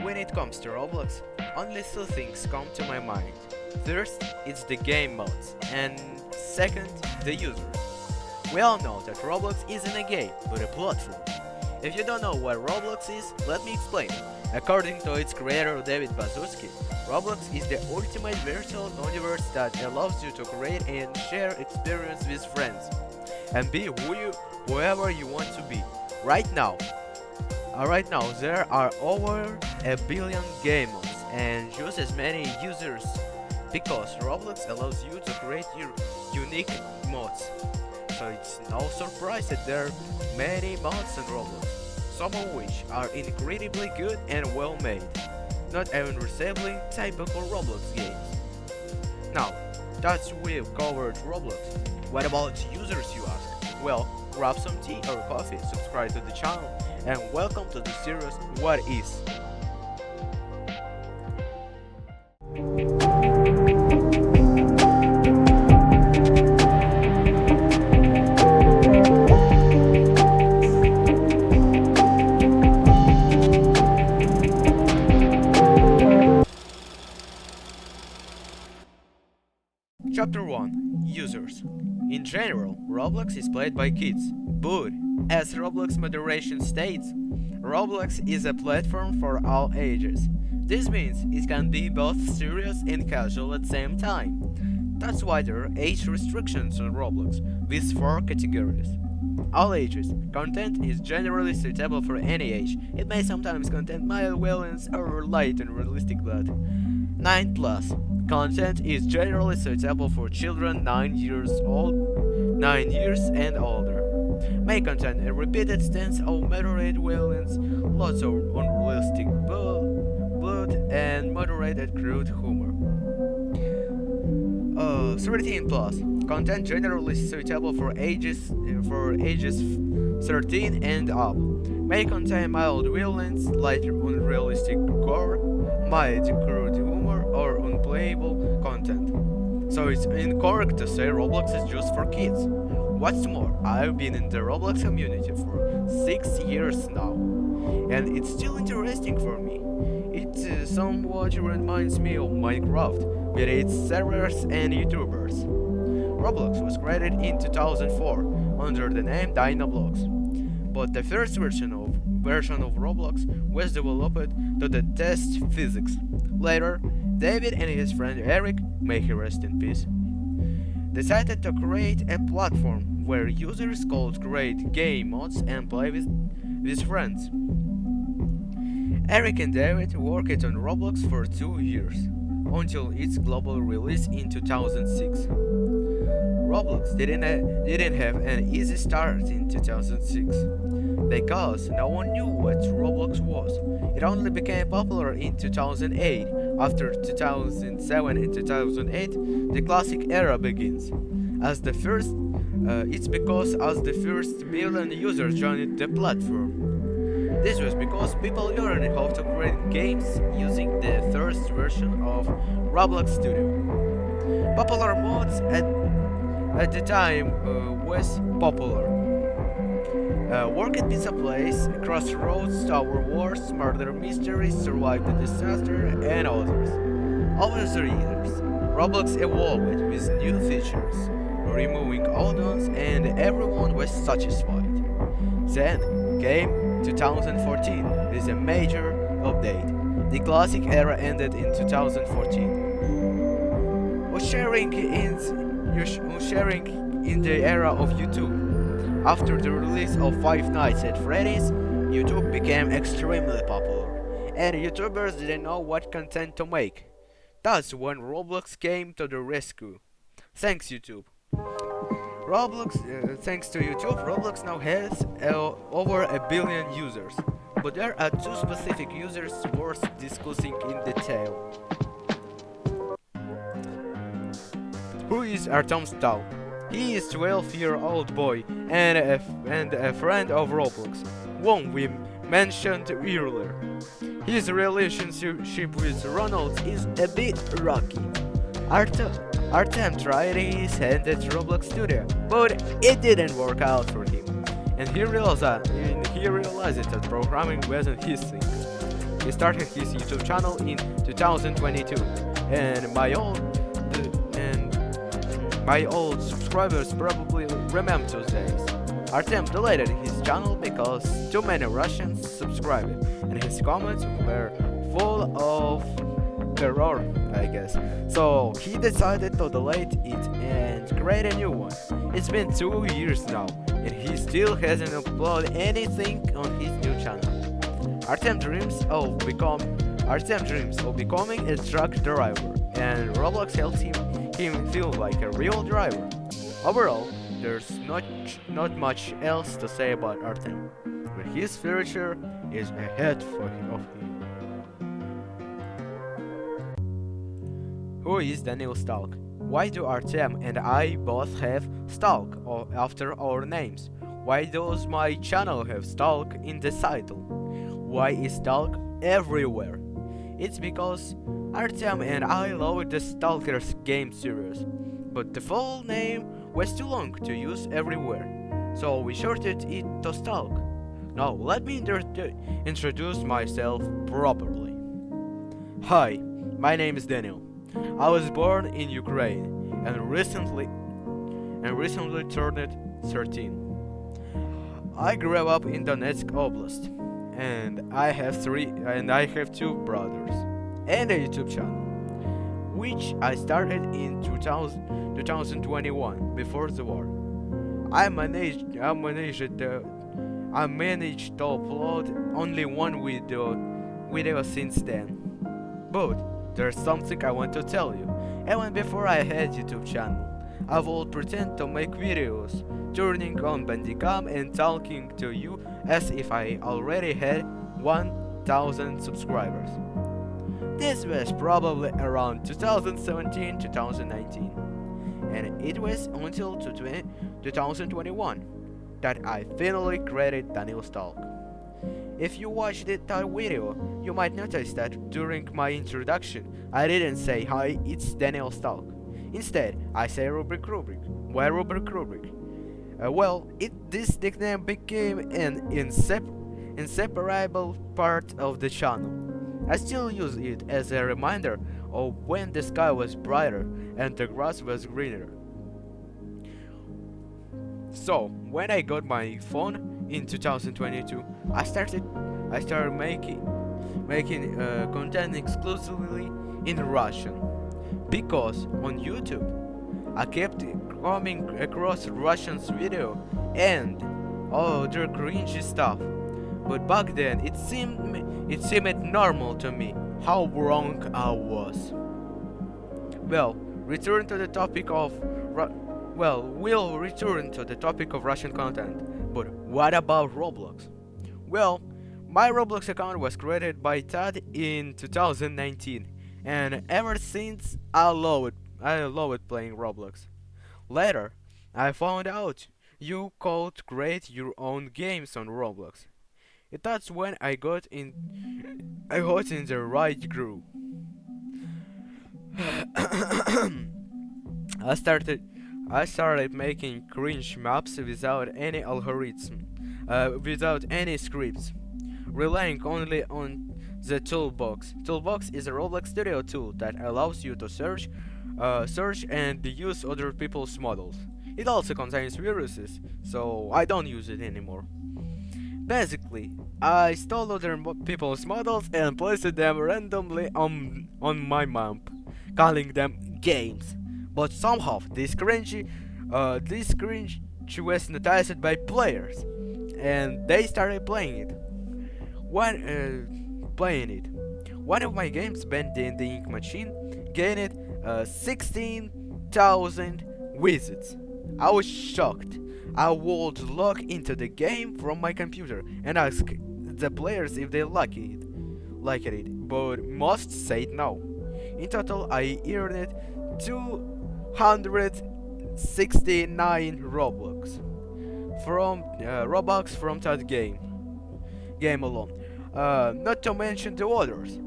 When it comes to Roblox, only two things come to my mind. First, it's the game modes, and second, the users. We all know that Roblox isn't a game, but a platform. If you don't know what Roblox is, let me explain. According to its creator David Baszucki, Roblox is the ultimate virtual universe that allows you to create and share experience with friends, and be whoever you want to be. Right now there are over a billion game modes and just as many users because Roblox allows you to create your unique mods. So it's no surprise that there are many mods on Roblox, some of which are incredibly good and well made, not even resembling typical Roblox games. Now, that's we've covered Roblox. What about users, you ask? Well, grab some tea or coffee, subscribe to the channel, and welcome to the series What Is? Chapter 1. Users. In general, Roblox is played by kids, but as Roblox moderation states, Roblox is a platform for all ages. This means it can be both serious and casual at the same time. That's why there are age restrictions on Roblox, with 4 categories. All ages. Content is generally suitable for any age. It may sometimes contain mild violence or light and realistic blood. 9 plus. Content is generally suitable for children 9 years and older. May contain a repeated stance of moderate violence, lots of unrealistic blood, and moderated crude humor. 13 plus. Content generally suitable for ages 13 and up. May contain mild violence, light unrealistic gore, mild crude humor, or unplayable content. So it's incorrect to say Roblox is just for kids. What's more, I've been in the Roblox community for 6 years now, and it's still interesting for me. It somewhat reminds me of Minecraft, with its servers and YouTubers. Roblox was created in 2004 under the name Dynablox, but the first version of Roblox was developed to the test physics. Later, David and his friend Eric, may he rest in peace, decided to create a platform where users could create game mods and play with friends. Eric and David worked on Roblox for 2 years, until its global release in 2006. Roblox didn't have an easy start in 2006, because no one knew what Roblox was. It only became popular in 2008. After 2007 and 2008, the classic era begins. It's because as the first million users joined the platform. This was because people learned how to create games using the first version of Roblox Studio. Popular mods at the time was popular. Work at Pizza Place, Crossroads, Tower Wars, Murder Mysteries, Survive the Disaster, and others. Over the years, Roblox evolved with new features, removing old ones, and everyone was satisfied. Then came 2014 with a major update. The classic era ended in 2014. Sharing in the era of YouTube. After the release of Five Nights at Freddy's, YouTube became extremely popular, and YouTubers didn't know what content to make. That's when Roblox came to the rescue. Thanks YouTube. Thanks to YouTube, Roblox now has over a billion users. But there are 2 specific users worth discussing in detail. Who is Artem? He is a 12-year-old boy and a friend of Roblox, one we mentioned earlier. His relationship with Ronald is a bit rocky. Artem tried his hand at Roblox Studio, but it didn't work out for him, and he realized that programming wasn't his thing. He started his YouTube channel in 2022, and my old subscribers probably remember those days. Artem deleted his channel because too many Russians subscribed, and his comments were full of terror, I guess. So he decided to delete it and create a new one. It's been 2 years now, and he still hasn't uploaded anything on his new channel. Artem dreams of becoming a truck driver, and Roblox helps him feel like a real driver. Overall, there's not much else to say about Artem, but his future is ahead of him. Who is Daniel Stalk? Why do Artem and I both have Stalk after our names? Why does my channel have Stalk in the title? Why is Stalk everywhere? It's because Artem and I love the Stalkers game series, but the full name was too long to use everywhere, so we shortened it to Stalk. Now let me introduce myself properly. Hi, my name is Daniel. I was born in Ukraine and recently turned 13. I grew up in Donetsk Oblast, and I have two brothers and a YouTube channel, which I started in 2021 before the war. I managed to upload only one video since then. But there's something I want to tell you. Even before I had YouTube channel, I would pretend to make videos, turning on Bandicam and talking to you as if I already had 1,000 subscribers. This was probably around 2017-2019, and it was until 2021 that I finally created Daniel Stalk. If you watched that video, you might notice that during my introduction, I didn't say hi, it's Daniel Stalk. Instead, I say Rubric. Why Rubric? This nickname became an inseparable part of the channel. I still use it as a reminder of when the sky was brighter and the grass was greener. So, when I got my phone in 2022, I started making content exclusively in Russian, because on YouTube I kept coming across Russians video and other cringy stuff. But back then it seemed normal to me how wrong I was. We'll return to the topic of Russian content. But what about Roblox? Well, my Roblox account was created by Tad in 2019, and ever since I love it playing Roblox. Later, I found out you could create your own games on Roblox. That's when I got in the right groove. I started making cringe maps without any algorithm, without any scripts, relying only on the toolbox. Toolbox is a Roblox Studio tool that allows you to search and use other people's models. It also contains viruses, so I don't use it anymore. Basically, I stole other people's models and placed them randomly on my map, calling them games. But somehow this cringe was noticed by players, and they started playing it. One of my games, Bending the Ink Machine, gained 16,000 visits. I was shocked. I would log into the game from my computer and ask the players if they liked it, but most said no. In total, I earned 269 Robux from that game alone. Not to mention the others.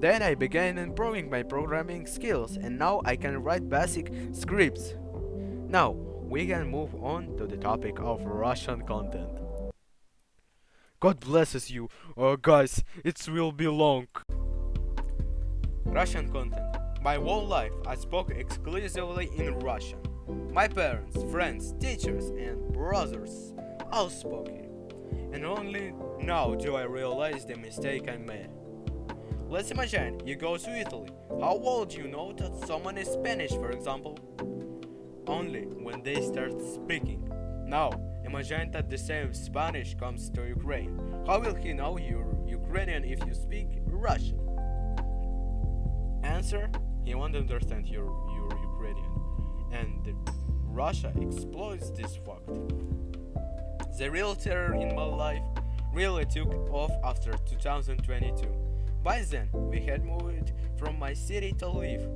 Then I began improving my programming skills, and now I can write basic scripts. Now we can move on to the topic of Russian content. God blesses you. Guys, it will be long. Russian content. My whole life I spoke exclusively in Russian. My parents, friends, teachers, and brothers all spoke it. And only now do I realize the mistake I made. Let's imagine you go to Italy. How would you know that someone is Spanish, for example? Only when they start speaking. Now, imagine that the same Spanish comes to Ukraine. How will he know you're Ukrainian if you speak Russian? Answer: he won't understand you're Ukrainian. And Russia exploits this fact. The real terror in my life really took off after 2022. By then, we had moved from my city to Lviv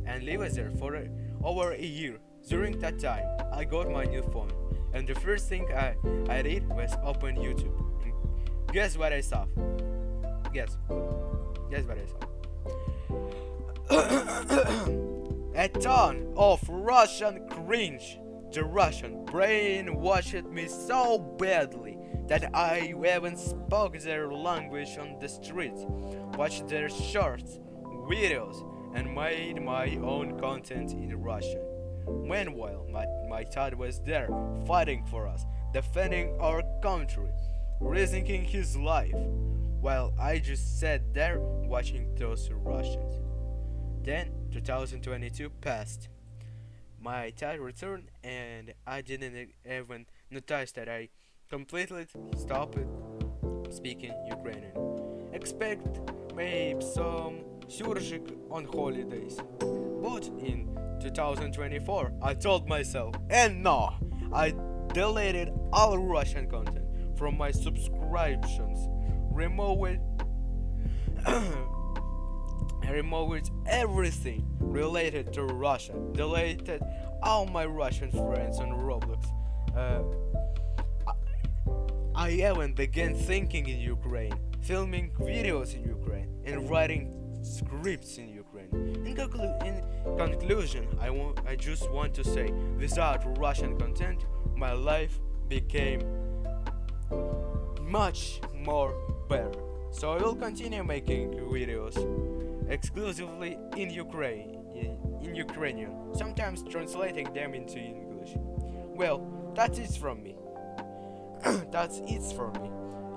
and lived there for over a year. During that time, I got my new phone, and the first thing I did was open YouTube. And guess what I saw? Guess what I saw? A ton of Russian cringe. The Russian brainwashed me so badly that I even spoke their language on the streets, watched their shorts, videos, and made my own content in Russian. Meanwhile, my dad was there, fighting for us, defending our country, risking his life, while I just sat there watching those Russians. Then 2022 passed. My dad returned, and I didn't even notice that I completely stopped speaking Ukrainian. Expect maybe some surgic on holidays. But in 2024, I told myself, and no, I deleted all Russian content from my subscriptions, removed everything related to Russia, deleted all my Russian friends on Roblox. I even began thinking in Ukraine, filming videos in Ukraine, and writing scripts in Ukraine. In conclusion, I just want to say, without Russian content, my life became much more better. So I will continue making videos exclusively in Ukrainian, sometimes translating them into English. Well, that's it from me. That's it from me.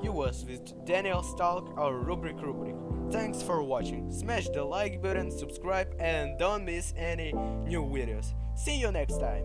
You was with Daniel Stalk, our rubric. Thanks for watching. Smash the like button, subscribe, and don't miss any new videos. See you next time.